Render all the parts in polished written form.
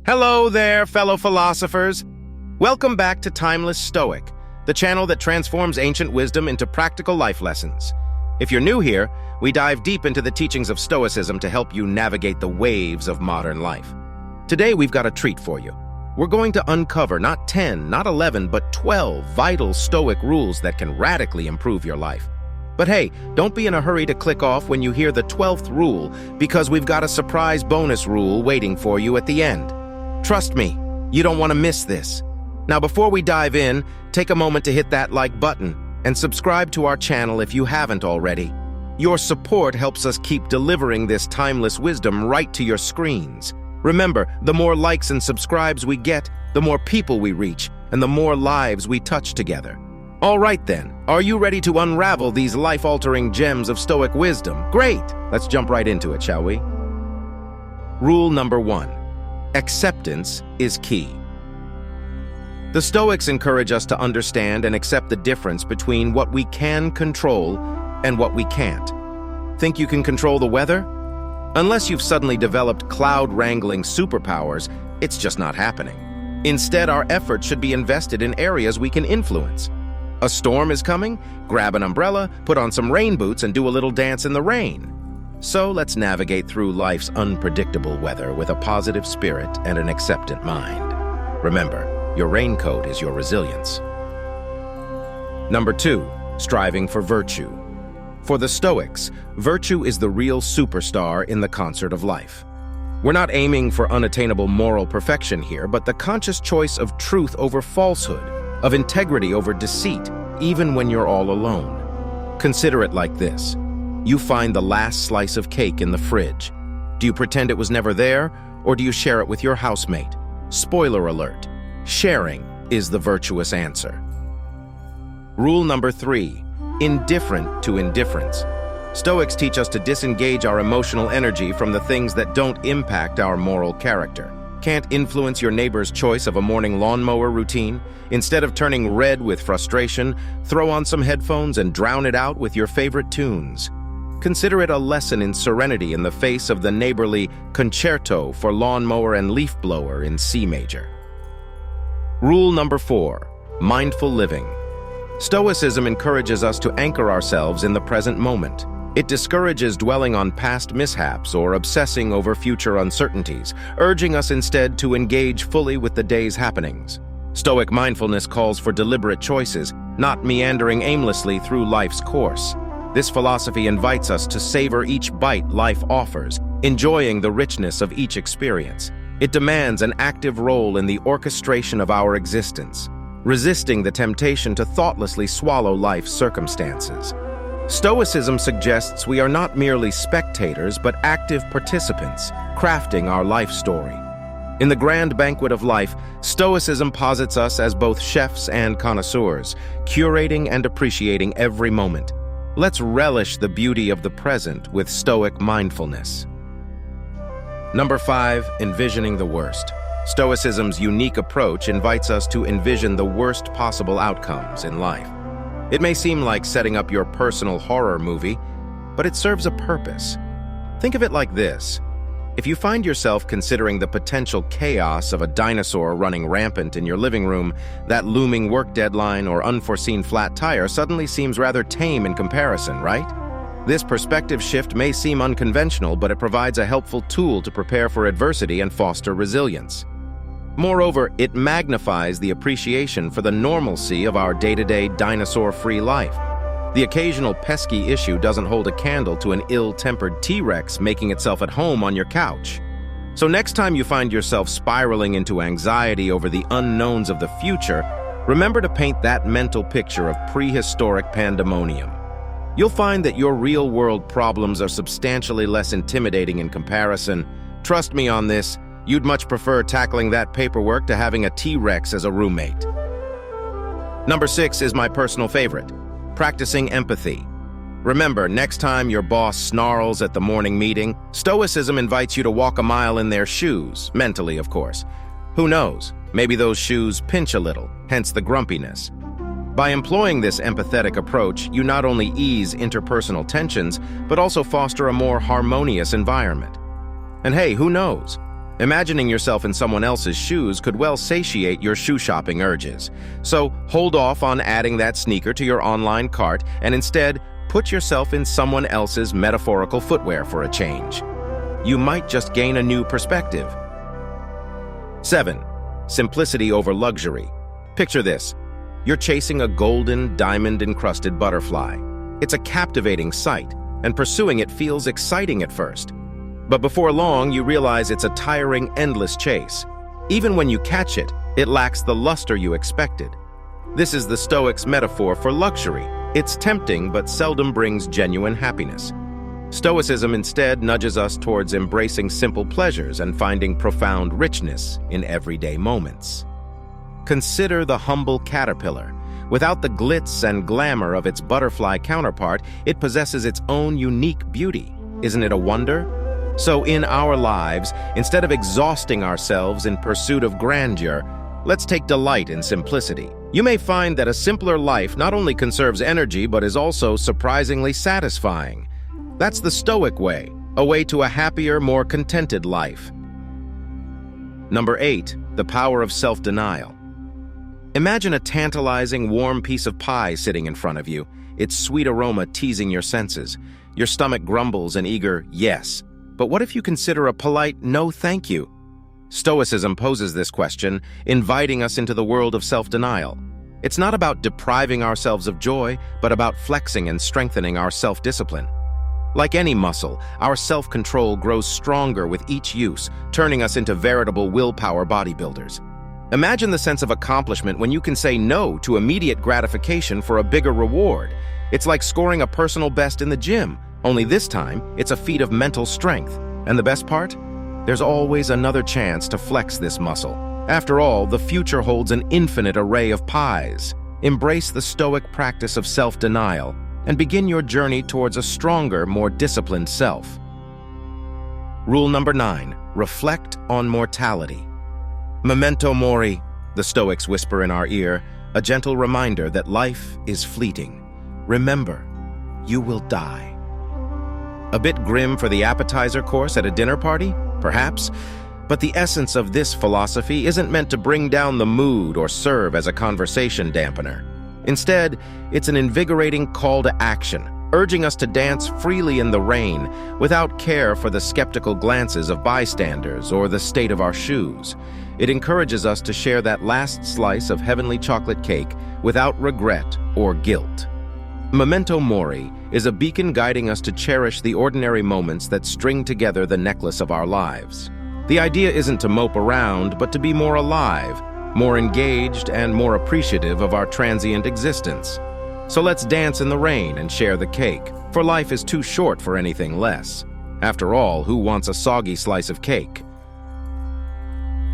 Hello there, fellow philosophers. Welcome back to Timeless Stoic, the channel that transforms ancient wisdom into practical life lessons. If you're new here, we dive deep into the teachings of Stoicism to help you navigate the waves of modern life. Today, we've got a treat for you. We're going to uncover not 10, not 11, but 12 vital Stoic rules that can radically improve your life. But hey, don't be in a hurry to click off when you hear the 12th rule, because we've got a surprise bonus rule waiting for you at the end. Trust me, you don't want to miss this. Now, before we dive in, take a moment to hit that like button and subscribe to our channel if you haven't already. Your support helps us keep delivering this timeless wisdom right to your screens. Remember, the more likes and subscribes we get, the more people we reach, and the more lives we touch together. All right then, are you ready to unravel these life-altering gems of Stoic wisdom? Great! Let's jump right into it, shall we? Rule number 1. Acceptance is key. The Stoics encourage us to understand and accept the difference between what we can control and what we can't. Think you can control the weather? Unless you've suddenly developed cloud-wrangling superpowers, it's just not happening. Instead, our efforts should be invested in areas we can influence. A storm is coming? Grab an umbrella, put on some rain boots, and do a little dance in the rain. So let's navigate through life's unpredictable weather with a positive spirit and an acceptant mind. Remember, your raincoat is your resilience. Number 2, striving for virtue. For the Stoics, virtue is the real superstar in the concert of life. We're not aiming for unattainable moral perfection here, but the conscious choice of truth over falsehood, of integrity over deceit, even when you're all alone. Consider it like this. You find the last slice of cake in the fridge. Do you pretend it was never there, or do you share it with your housemate? Spoiler alert, sharing is the virtuous answer. Rule number 3, indifferent to indifference. Stoics teach us to disengage our emotional energy from the things that don't impact our moral character. Can't influence your neighbor's choice of a morning lawnmower routine? Instead of turning red with frustration, throw on some headphones and drown it out with your favorite tunes. Consider it a lesson in serenity in the face of the neighborly concerto for lawnmower and leaf blower in C major. Rule number 4, mindful living. Stoicism encourages us to anchor ourselves in the present moment. It discourages dwelling on past mishaps or obsessing over future uncertainties, urging us instead to engage fully with the day's happenings. Stoic mindfulness calls for deliberate choices, not meandering aimlessly through life's course. This philosophy invites us to savor each bite life offers, enjoying the richness of each experience. It demands an active role in the orchestration of our existence, resisting the temptation to thoughtlessly swallow life's circumstances. Stoicism suggests we are not merely spectators, but active participants, crafting our life story. In the grand banquet of life, Stoicism posits us as both chefs and connoisseurs, curating and appreciating every moment. Let's relish the beauty of the present with Stoic mindfulness. Number 5, envisioning the worst. Stoicism's unique approach invites us to envision the worst possible outcomes in life. It may seem like setting up your personal horror movie, but it serves a purpose. Think of it like this. If you find yourself considering the potential chaos of a dinosaur running rampant in your living room, that looming work deadline or unforeseen flat tire suddenly seems rather tame in comparison, right? This perspective shift may seem unconventional, but it provides a helpful tool to prepare for adversity and foster resilience. Moreover, it magnifies the appreciation for the normalcy of our day-to-day dinosaur-free life. The occasional pesky issue doesn't hold a candle to an ill-tempered T-Rex making itself at home on your couch. So next time you find yourself spiraling into anxiety over the unknowns of the future, remember to paint that mental picture of prehistoric pandemonium. You'll find that your real-world problems are substantially less intimidating in comparison. Trust me on this, you'd much prefer tackling that paperwork to having a T-Rex as a roommate. Number 6 is my personal favorite. Practicing empathy. Remember, next time your boss snarls at the morning meeting, Stoicism invites you to walk a mile in their shoes, mentally, of course. Who knows? Maybe those shoes pinch a little, hence the grumpiness. By employing this empathetic approach, you not only ease interpersonal tensions, but also foster a more harmonious environment. And hey, who knows? Imagining yourself in someone else's shoes could well satiate your shoe shopping urges. So hold off on adding that sneaker to your online cart and instead put yourself in someone else's metaphorical footwear for a change. You might just gain a new perspective. 7. Simplicity over luxury. Picture this. You're chasing a golden, diamond-encrusted butterfly. It's a captivating sight, and pursuing it feels exciting at first. But before long, you realize it's a tiring, endless chase. Even when you catch it, it lacks the luster you expected. This is the Stoics' metaphor for luxury. It's tempting, but seldom brings genuine happiness. Stoicism instead nudges us towards embracing simple pleasures and finding profound richness in everyday moments. Consider the humble caterpillar. Without the glitz and glamour of its butterfly counterpart, it possesses its own unique beauty. Isn't it a wonder? So in our lives, instead of exhausting ourselves in pursuit of grandeur, let's take delight in simplicity. You may find that a simpler life not only conserves energy but is also surprisingly satisfying. That's the Stoic way, a way to a happier, more contented life. Number 8, the power of self-denial. Imagine a tantalizing, warm piece of pie sitting in front of you, its sweet aroma teasing your senses. Your stomach grumbles an eager yes. But what if you consider a polite no thank you? Stoicism poses this question, inviting us into the world of self-denial. It's not about depriving ourselves of joy, but about flexing and strengthening our self-discipline. Like any muscle, our self-control grows stronger with each use, turning us into veritable willpower bodybuilders. Imagine the sense of accomplishment when you can say no to immediate gratification for a bigger reward. It's like scoring a personal best in the gym, only this time it's a feat of mental strength. And the best part? There's always another chance to flex this muscle. After all, the future holds an infinite array of pies. Embrace the Stoic practice of self-denial and begin your journey towards a stronger, more disciplined self. Rule number 9, reflect on mortality. Memento mori, the Stoics whisper in our ear, a gentle reminder that life is fleeting. Remember, you will die. A bit grim for the appetizer course at a dinner party? Perhaps. But the essence of this philosophy isn't meant to bring down the mood or serve as a conversation dampener. Instead, it's an invigorating call to action, urging us to dance freely in the rain without care for the skeptical glances of bystanders or the state of our shoes. It encourages us to share that last slice of heavenly chocolate cake without regret or guilt. Memento mori is a beacon guiding us to cherish the ordinary moments that string together the necklace of our lives. The idea isn't to mope around, but to be more alive, more engaged, and more appreciative of our transient existence. So let's dance in the rain and share the cake, for life is too short for anything less. After all, who wants a soggy slice of cake?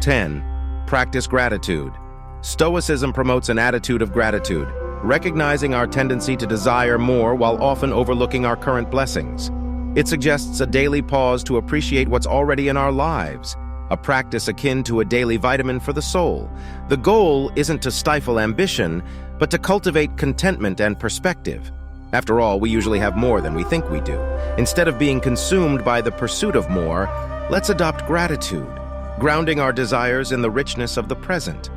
10. Practice gratitude. Stoicism promotes an attitude of gratitude, recognizing our tendency to desire more while often overlooking our current blessings. It suggests a daily pause to appreciate what's already in our lives, a practice akin to a daily vitamin for the soul. The goal isn't to stifle ambition, but to cultivate contentment and perspective. After all, we usually have more than we think we do. Instead of being consumed by the pursuit of more, let's adopt gratitude, grounding our desires in the richness of the present.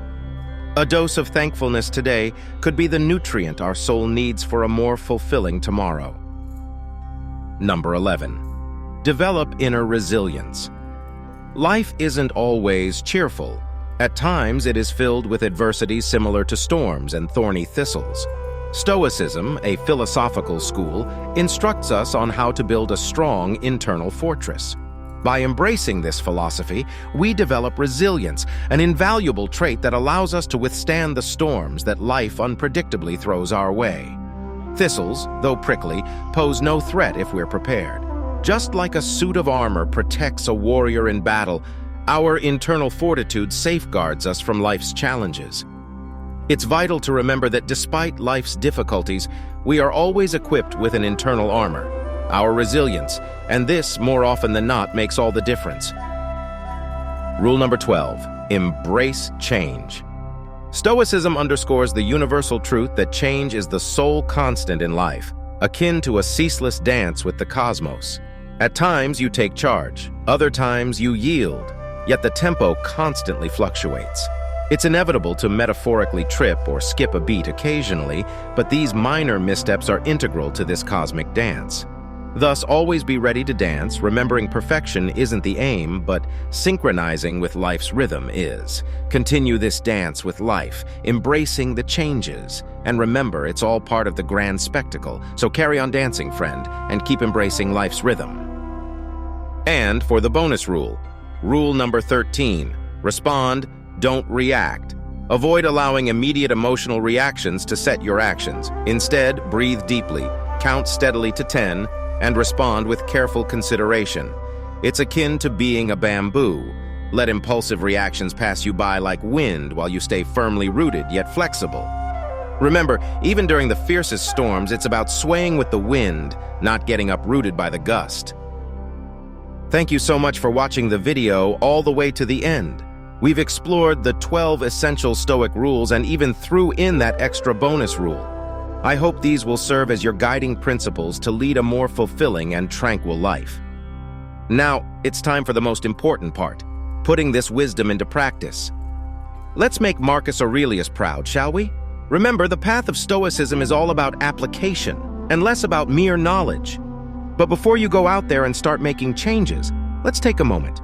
A dose of thankfulness today could be the nutrient our soul needs for a more fulfilling tomorrow. Number 11. Develop inner resilience. Life isn't always cheerful. At times, it is filled with adversity similar to storms and thorny thistles. Stoicism, a philosophical school, instructs us on how to build a strong internal fortress. By embracing this philosophy, we develop resilience, an invaluable trait that allows us to withstand the storms that life unpredictably throws our way. Thistles, though prickly, pose no threat if we're prepared. Just like a suit of armor protects a warrior in battle, our internal fortitude safeguards us from life's challenges. It's vital to remember that despite life's difficulties, we are always equipped with an internal armor, our resilience, and this, more often than not, makes all the difference. Rule number 12, embrace change. Stoicism underscores the universal truth that change is the sole constant in life, akin to a ceaseless dance with the cosmos. At times, you take charge. Other times, you yield. yet the tempo constantly fluctuates. It's inevitable to metaphorically trip or skip a beat occasionally, but these minor missteps are integral to this cosmic dance. Thus, always be ready to dance, remembering perfection isn't the aim, but synchronizing with life's rhythm is. Continue this dance with life, embracing the changes, and remember it's all part of the grand spectacle, so carry on dancing, friend, and keep embracing life's rhythm. And for the bonus rule, rule number 13, respond, don't react. Avoid allowing immediate emotional reactions to set your actions. Instead, breathe deeply, count steadily to 10, and respond with careful consideration. It's akin to being a bamboo. Let impulsive reactions pass you by like wind while you stay firmly rooted yet flexible. Remember, even during the fiercest storms, it's about swaying with the wind, not getting uprooted by the gust. Thank you so much for watching the video all the way to the end. We've explored the 12 essential Stoic rules and even threw in that extra bonus rule. I hope these will serve as your guiding principles to lead a more fulfilling and tranquil life. Now, it's time for the most important part, putting this wisdom into practice. Let's make Marcus Aurelius proud, shall we? Remember, the path of Stoicism is all about application and less about mere knowledge. But before you go out there and start making changes, let's take a moment.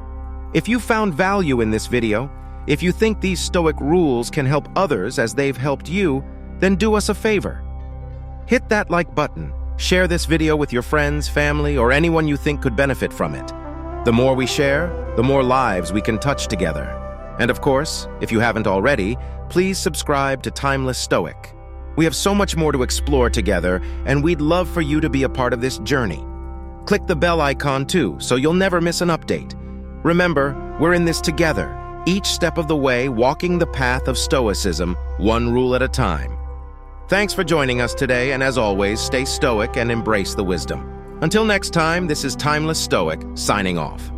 If you found value in this video, if you think these Stoic rules can help others as they've helped you, then do us a favor. Hit that like button, share this video with your friends, family, or anyone you think could benefit from it. The more we share, the more lives we can touch together. And of course, if you haven't already, please subscribe to Timeless Stoic. We have so much more to explore together, and we'd love for you to be a part of this journey. Click the bell icon too, so you'll never miss an update. Remember, we're in this together, each step of the way, walking the path of Stoicism, one rule at a time. Thanks for joining us today, and as always, stay stoic and embrace the wisdom. Until next time, this is Timeless Stoic, signing off.